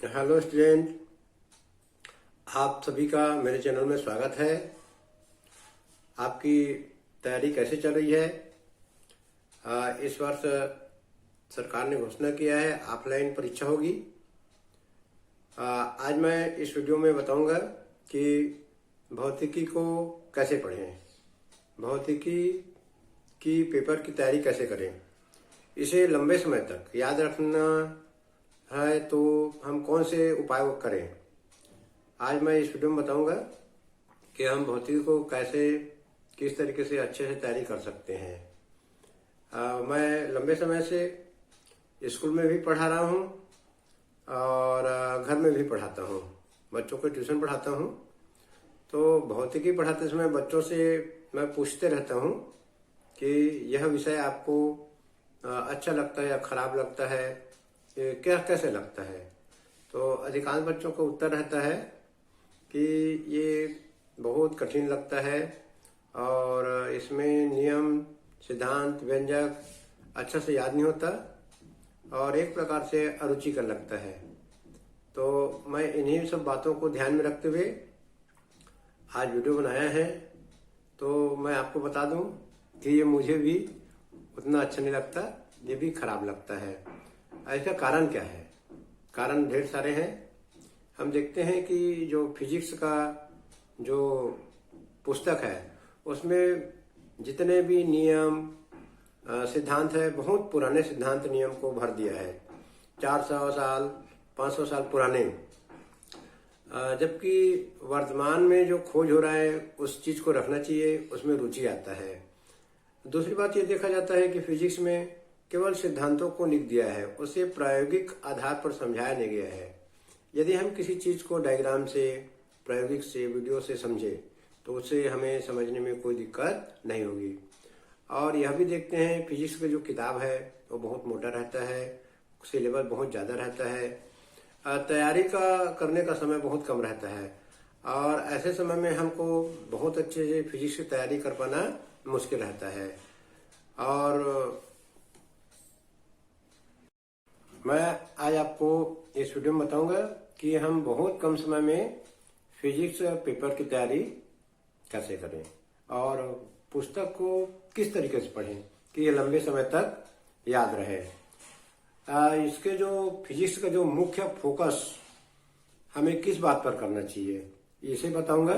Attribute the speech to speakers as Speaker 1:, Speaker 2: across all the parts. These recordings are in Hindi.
Speaker 1: हेलो स्टूडेंट, आप सभी का मेरे चैनल में स्वागत है। आपकी तैयारी कैसे चल रही है? इस वर्ष सरकार ने घोषणा किया है ऑफलाइन परीक्षा होगी। आज मैं इस वीडियो में बताऊंगा कि भौतिकी को कैसे पढ़ें, भौतिकी की पेपर की तैयारी कैसे करें, इसे लंबे समय तक याद रखना है तो हम कौन से उपाय करें। आज मैं इस वीडियो में बताऊंगा कि हम भौतिकी को कैसे किस तरीके से अच्छे से तैयारी कर सकते हैं। मैं लंबे समय से स्कूल में भी पढ़ा रहा हूं और घर में भी पढ़ाता हूं, बच्चों को ट्यूशन पढ़ाता हूं। तो भौतिकी पढ़ाते समय बच्चों से मैं पूछते रहता हूं कि यह विषय आपको अच्छा लगता है या खराब लगता है, क्या कैसे लगता है। तो अधिकांश बच्चों को उत्तर रहता है कि ये बहुत कठिन लगता है और इसमें नियम, सिद्धांत, व्यंजक अच्छा से याद नहीं होता और एक प्रकार से अरुचिकर लगता है। तो मैं इन्हीं सब बातों को ध्यान में रखते हुए आज वीडियो बनाया है। तो मैं आपको बता दूं कि ये मुझे भी उतना अच्छा नहीं लगता, ये भी खराब लगता है। इसका कारण क्या है? कारण ढेर सारे हैं। हम देखते हैं कि जो फिजिक्स का जो पुस्तक है उसमें जितने भी नियम, सिद्धांत है, बहुत पुराने सिद्धांत नियम को भर दिया है, 400 साल 500 साल पुराने। जबकि वर्तमान में जो खोज हो रहा है उस चीज को रखना चाहिए, उसमें रुचि आता है। दूसरी बात ये देखा जाता है कि फिजिक्स में केवल सिद्धांतों को लिख दिया है, उसे प्रायोगिक आधार पर समझाया नहीं गया है। यदि हम किसी चीज को डायग्राम से, प्रायोगिक से, वीडियो से समझे तो उससे हमें समझने में कोई दिक्कत नहीं होगी। और यह भी देखते हैं फिजिक्स का जो किताब है वो बहुत मोटा रहता है, सिलेबस बहुत ज्यादा रहता है, तैयारी का करने का समय बहुत कम रहता है और ऐसे समय में हमको बहुत अच्छे से फिजिक्स की तैयारी कर पाना मुश्किल रहता है। और मैं आज आपको इस वीडियो में बताऊंगा कि हम बहुत कम समय में फिजिक्स पेपर की तैयारी कैसे करें और पुस्तक को किस तरीके से पढ़ें कि ये लंबे समय तक याद रहे। इसके जो फिजिक्स का जो मुख्य फोकस हमें किस बात पर करना चाहिए इसे बताऊंगा।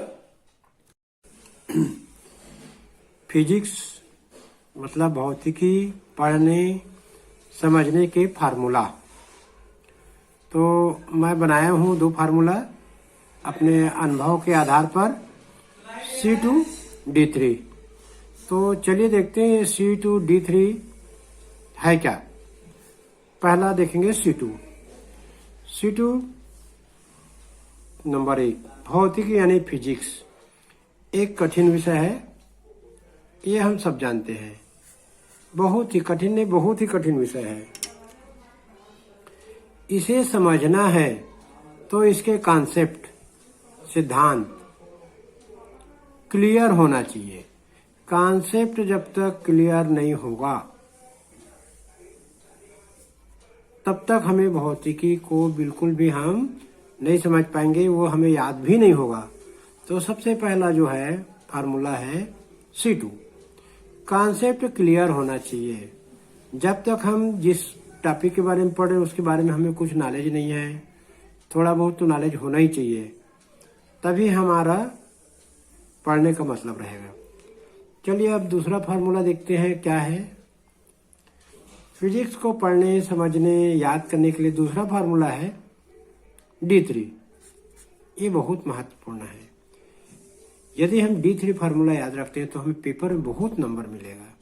Speaker 1: फिजिक्स मतलब भौतिकी पढ़ने समझने के फार्मूला। तो मैं बनाया हूँ 2 फार्मूला अपने अनुभव के आधार पर, C2D3। तो चलिए देखते हैं C2D3 है क्या। पहला देखेंगे C2 नंबर 1 भौतिकी यानी फिजिक्स एक कठिन विषय है, ये हम सब जानते हैं। बहुत ही कठिन नहीं, बहुत ही कठिन विषय है। इसे समझना है तो इसके कॉन्सेप्ट, सिद्धांत क्लियर होना चाहिए। कॉन्सेप्ट जब तक क्लियर नहीं होगा तब तक हमें भौतिकी को बिल्कुल भी हम नहीं समझ पाएंगे, वो हमें याद भी नहीं होगा। तो सबसे पहला जो है फार्मूला है C2, कॉन्सेप्ट क्लियर होना चाहिए। जब तक हम जिस टॉपिक के बारे में पढ़ रहे हैं उसके बारे में हमें कुछ नॉलेज नहीं है, थोड़ा बहुत तो नॉलेज होना ही चाहिए, तभी हमारा पढ़ने का मतलब रहेगा। चलिए अब दूसरा फार्मूला देखते हैं क्या है। फिजिक्स को पढ़ने, समझने, याद करने के लिए दूसरा फार्मूला है D3। ये बहुत महत्वपूर्ण है। यदि हम D3 फार्मूला याद रखते हैं तो हमें पेपर में बहुत नंबर मिलेगा।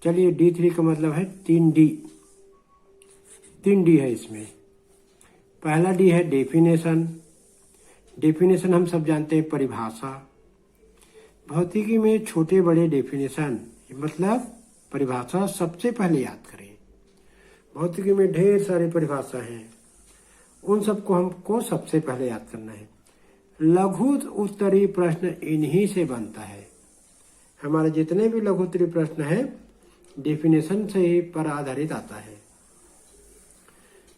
Speaker 1: चलिए D3 का मतलब है 3D है इसमें। पहला D है डेफिनेशन। डेफिनेशन हम सब जानते हैं, परिभाषा। भौतिकी में छोटे बड़े डेफिनेशन मतलब परिभाषा सबसे पहले याद करें। भौतिकी में ढेर सारी परिभाषा हैं, उन सबको हमको सबसे पहले याद करना है। लघु उत्तरीय प्रश्न इन्हीं से बनता है। हमारे जितने भी लघु उत्तरीय प्रश्न है डेफिनेशन से ही पर आधारित आता है।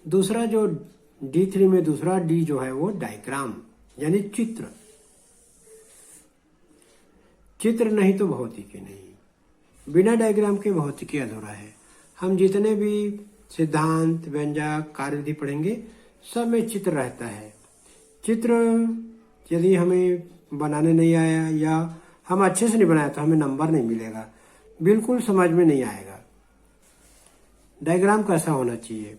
Speaker 1: दूसरा जो D3 में दूसरा D जो है वो डायग्राम यानी चित्र। चित्र नहीं तो भौतिकी नहीं। बिना डायग्राम के भौतिकी अधूरा है। हम जितने भी सिद्धांत, व्यंजक, कार्यविधि पढ़ेंगे सब में चित्र रहता है। चित्र यदि हमें बनाने नहीं आया या हम अच्छे से नहीं बनाया तो हमें नंबर नहीं मिलेगा, बिल्कुल समझ में नहीं आएगा। डायग्राम कैसा होना चाहिए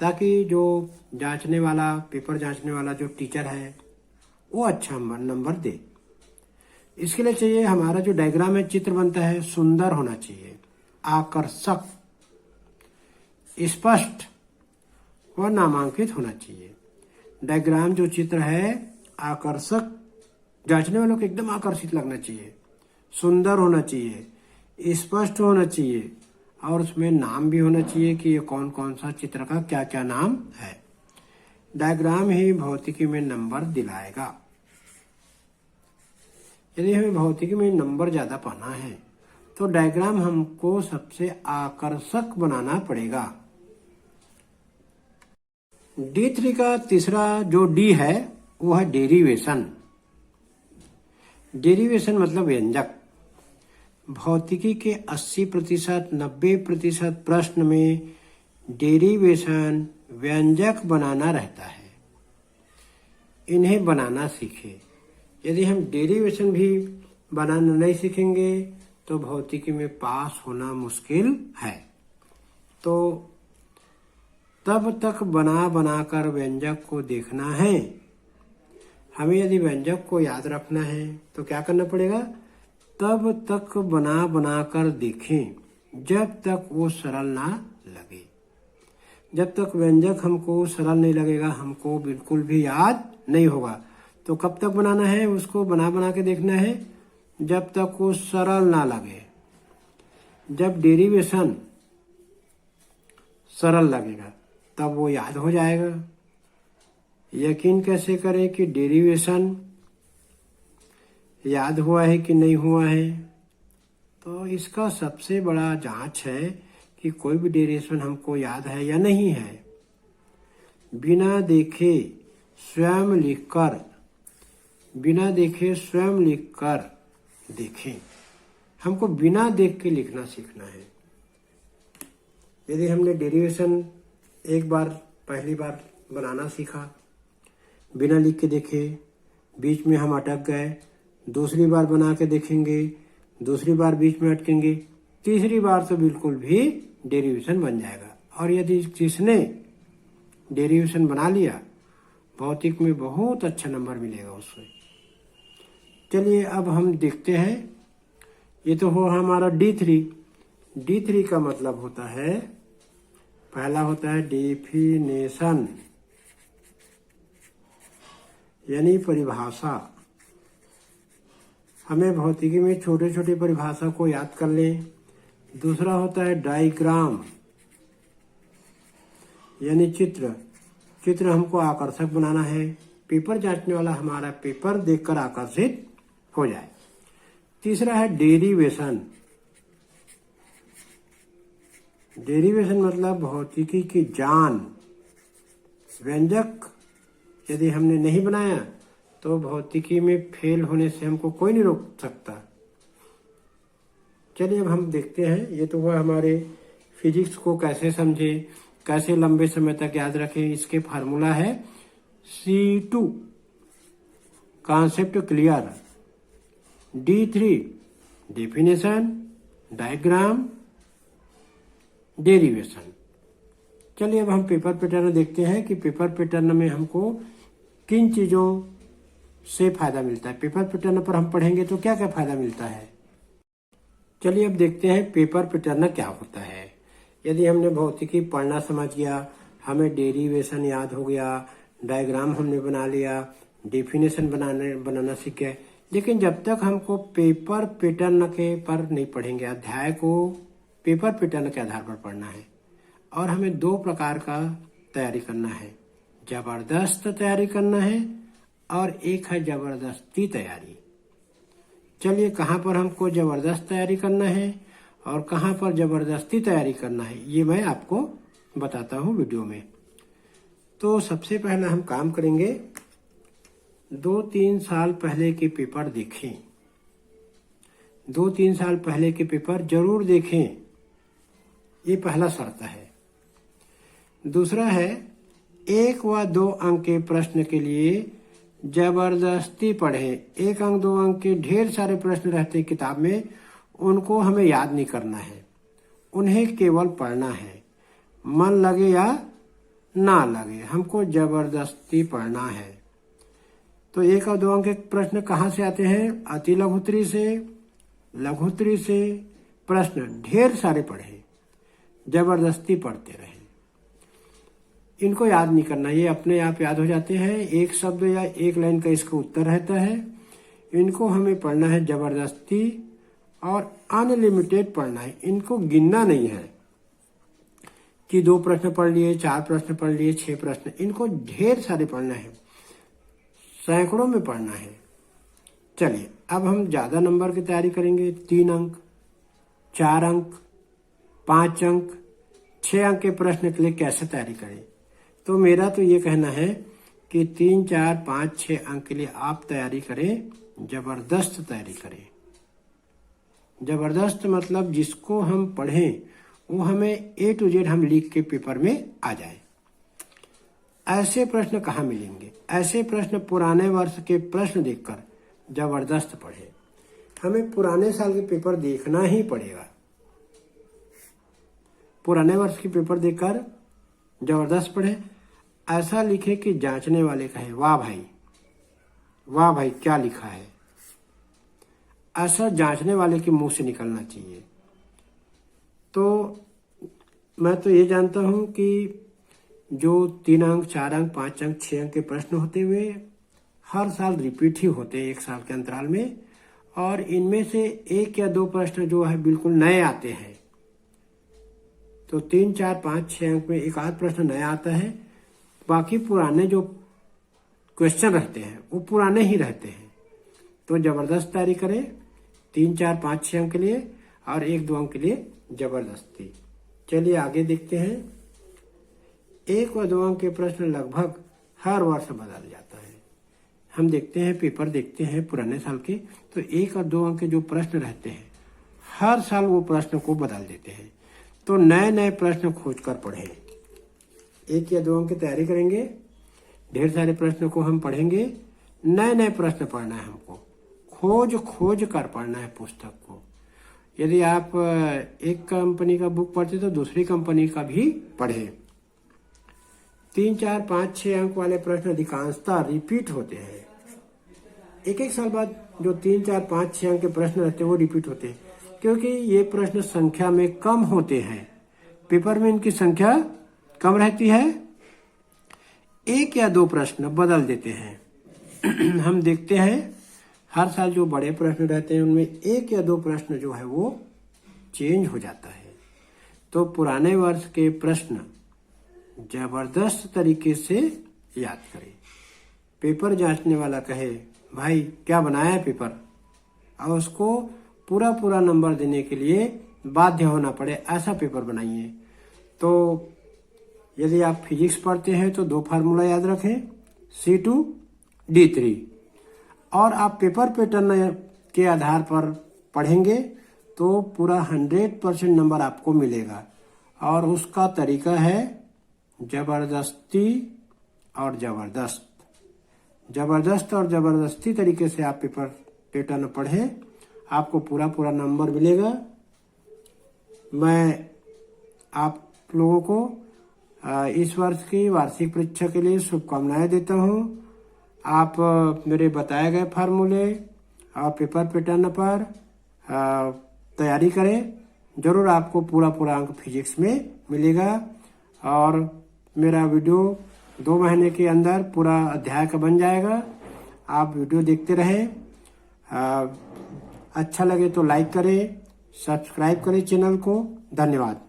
Speaker 1: ताकि जो जांचने वाला, पेपर जांचने वाला जो टीचर है वो अच्छा नंबर दे। इसके लिए चाहिए हमारा जो डायग्राम है, चित्र बनता है, सुंदर होना चाहिए, आकर्षक, स्पष्ट व नामांकित होना चाहिए। डायग्राम जो चित्र है आकर्षक, जांचने वालों को एकदम आकर्षित लगना चाहिए, सुंदर होना चाहिए, स्पष्ट होना चाहिए और उसमें नाम भी होना चाहिए कि ये कौन कौन सा चित्र का क्या क्या नाम है। डायग्राम ही भौतिकी में नंबर दिलाएगा। यदि हमें भौतिकी में नंबर ज्यादा पाना है तो डायग्राम हमको सबसे आकर्षक बनाना पड़ेगा। D3 का तीसरा जो D है वो है डेरिवेशन। डेरिवेशन मतलब व्यंजक। भौतिकी के 80%, 90% प्रश्न में डेरिवेशन, व्यंजक बनाना रहता है। इन्हें बनाना सीखे। यदि हम डेरिवेशन भी बनाना नहीं सीखेंगे तो भौतिकी में पास होना मुश्किल है। तो तब तक बना बनाकर व्यंजक को देखना है। हमें यदि व्यंजक को याद रखना है तो क्या करना पड़ेगा? तब तक बना बनाकर देखें जब तक वो सरल ना लगे। जब तक व्यंजक हमको सरल नहीं लगेगा, हमको बिल्कुल भी याद नहीं होगा। तो कब तक बनाना है? उसको बना बना के देखना है जब तक वो सरल ना लगे। जब डेरिवेशन सरल लगेगा तब वो याद हो जाएगा। यकीन कैसे करें कि डेरिवेशन याद हुआ है कि नहीं हुआ है? तो इसका सबसे बड़ा जांच है कि कोई भी डेरिवेशन हमको याद है या नहीं है। बिना देखे स्वयं लिखकर, बिना देखे स्वयं लिखकर देखें। हमको बिना देख के लिखना सीखना है। यदि हमने डेरिवेशन एक बार, पहली बार बनाना सीखा, बिना लिख के देखे, बीच में हम अटक गए, दूसरी बार बना के देखेंगे, दूसरी बार बीच में अटकेंगे, तीसरी बार तो बिल्कुल भी डेरिवेशन बन जाएगा। और यदि जिसने डेरिवेशन बना लिया, भौतिक में बहुत अच्छा नंबर मिलेगा उससे। चलिए अब हम देखते हैं। ये तो हो हमारा D3। D3 का मतलब होता है, पहला होता है डेफिनेशन यानी परिभाषा। हमें भौतिकी में छोटे छोटे परिभाषा को याद कर लें। दूसरा होता है डायग्राम यानी चित्र। चित्र हमको आकर्षक बनाना है, पेपर जांचने वाला हमारा पेपर देखकर आकर्षित हो जाए। तीसरा है डेरिवेशन। डेरिवेशन मतलब भौतिकी की जान। व्यंजक यदि हमने नहीं बनाया तो भौतिकी में फेल होने से हमको कोई नहीं रोक सकता। चलिए अब हम देखते हैं। ये तो हुआ हमारे फिजिक्स को कैसे समझे, कैसे लंबे समय तक याद रखें। इसके फार्मूला है C2, concept clear. D3 definition, diagram, derivation. चलिए अब हम पेपर पैटर्न देखते हैं कि पेपर पैटर्न में हमको किन चीजों से फायदा मिलता है। पेपर पैटर्न पर हम पढ़ेंगे तो क्या क्या फायदा मिलता है। चलिए अब देखते हैं पेपर पैटर्न क्या होता है। यदि हमने भौतिकी पढ़ना समझ गया, हमें डेरिवेशन याद हो गया, डायग्राम हमने बना लिया, डेफिनेशन बनाना सीख गए, लेकिन जब तक हमको पेपर पैटर्न के पर नहीं पढ़ेंगे, अध्याय को पेपर पैटर्न के आधार पर पढ़ना है। और हमें 2 प्रकार का तैयारी करना है, जबरदस्त तैयारी करना है और एक है जबरदस्ती तैयारी। चलिए कहाँ पर हमको जबरदस्त तैयारी करना है और कहाँ पर जबरदस्ती तैयारी करना है, ये मैं आपको बताता हूँ वीडियो में। तो सबसे पहला हम काम करेंगे, 2-3 साल पहले के पेपर देखें। 2-3 साल पहले के पेपर जरूर देखें, ये पहला शर्त है। दूसरा है, 1 व 2 अंक के प्रश्न के लिए जबरदस्ती पढ़ें। 1 अंक 2 अंक के ढेर सारे प्रश्न रहते हैं किताब में, उनको हमें याद नहीं करना है, उन्हें केवल पढ़ना है। मन लगे या ना लगे, हमको जबरदस्ती पढ़ना है। तो 1 और 2 अंक के प्रश्न कहाँ से आते हैं? अति लघुत्तरी से, लघुत्तरी से प्रश्न ढेर सारे पढ़े, जबरदस्ती पढ़ते रहे। इनको याद नहीं करना, ये अपने आप याद हो जाते हैं। एक शब्द या एक लाइन का इसका उत्तर रहता है। इनको हमें पढ़ना है जबरदस्ती और अनलिमिटेड पढ़ना है। इनको गिनना नहीं है कि 2 प्रश्न पढ़ लिए, 4 प्रश्न पढ़ लिए, 6 प्रश्न, इनको ढेर सारे पढ़ना है, सैकड़ों में पढ़ना है। चलिए अब हम ज्यादा नंबर की तैयारी करेंगे। 3 अंक, 4 अंक, 5 अंक, 6 अंक के प्रश्न के लिए कैसे तैयारी करें? तो मेरा तो ये कहना है कि 3, 4, 5, 6 अंक के लिए आप तैयारी करें, जबरदस्त तैयारी करें। जबरदस्त मतलब जिसको हम पढ़ें वो हमें A to Z हम लिख के पेपर में आ जाए। ऐसे प्रश्न कहाँ मिलेंगे? ऐसे प्रश्न पुराने वर्ष के प्रश्न देखकर जबरदस्त पढ़े। हमें पुराने साल के पेपर देखना ही पड़ेगा। पुराने वर्ष के पेपर देखकर जबरदस्त पढ़े। ऐसा लिखे कि जांचने वाले कहे वाह भाई, वाह भाई क्या लिखा है। ऐसा जांचने वाले के मुंह से निकलना चाहिए। तो मैं तो ये जानता हूं कि जो 3 अंक, 4 अंक, 5 अंक, 6 अंक के प्रश्न होते हुए हर साल रिपीट ही होते हैं 1 साल के अंतराल में, और इनमें से 1 या 2 प्रश्न जो है बिल्कुल नए आते हैं। तो 3, 4, 5, 6 अंक में एक आध प्रश्न नया आता है, बाकी पुराने जो क्वेश्चन रहते हैं वो पुराने ही रहते हैं। तो जबरदस्त तैयारी करें 3, 4, 5, 6 अंक के लिए और 1, 2 अंक के लिए जबरदस्ती। चलिए आगे देखते हैं। 1 व 2 अंक के प्रश्न लगभग हर वर्ष बदल जाता है। हम देखते हैं, पेपर देखते हैं पुराने साल के, तो 1 और 2 अंक के जो प्रश्न रहते हैं हर साल वो प्रश्न को बदल देते हैं। तो नए नए प्रश्न खोज कर पढ़ें। 1 या 2 अंक की तैयारी करेंगे, ढेर सारे प्रश्न को हम पढ़ेंगे, नए नए प्रश्न पढ़ना है हमको, खोज खोज कर पढ़ना है पुस्तक को। यदि आप एक कंपनी का बुक पढ़ते तो दूसरी कंपनी का भी पढ़े। 3, 4, 5, 6 अंक वाले प्रश्न अधिकांशतः रिपीट होते हैं। एक साल बाद जो 3, 4, 5, 6 अंक के प्रश्न रहते हैं वो रिपीट होते हैं, क्योंकि ये प्रश्न संख्या में कम होते हैं। पेपर में इनकी संख्या कम रहती है। 1 या 2 प्रश्न बदल देते हैं। हम देखते हैं हर साल जो बड़े प्रश्न रहते हैं उनमें 1 या 2 प्रश्न जो है वो चेंज हो जाता है। तो पुराने वर्ष के प्रश्न जबरदस्त तरीके से याद करें। पेपर जांचने वाला कहे भाई क्या बनाया है पेपर, और उसको पूरा पूरा नंबर देने के लिए बाध्य होना पड़े, ऐसा पेपर बनाइए। तो यदि आप फिजिक्स पढ़ते हैं तो 2 फार्मूला याद रखें, C2D3, और आप पेपर पैटर्न के आधार पर पढ़ेंगे तो पूरा 100% नंबर आपको मिलेगा। और उसका तरीका है जबरदस्ती और जबरदस्त। जबरदस्त और जबरदस्ती तरीके से आप पेपर पैटर्न पढ़ें, आपको पूरा पूरा नंबर मिलेगा। मैं आप लोगों को इस वर्ष की वार्षिक परीक्षा के लिए शुभकामनाएं देता हूं। आप मेरे बताए गए फार्मूले और पेपर पैटर्न पर तैयारी करें, जरूर आपको पूरा पूरा अंक फिजिक्स में मिलेगा। और मेरा वीडियो 2 महीने के अंदर पूरा अध्याय का बन जाएगा। आप वीडियो देखते रहें। अच्छा लगे तो लाइक करें, सब्सक्राइब करें चैनल को। धन्यवाद।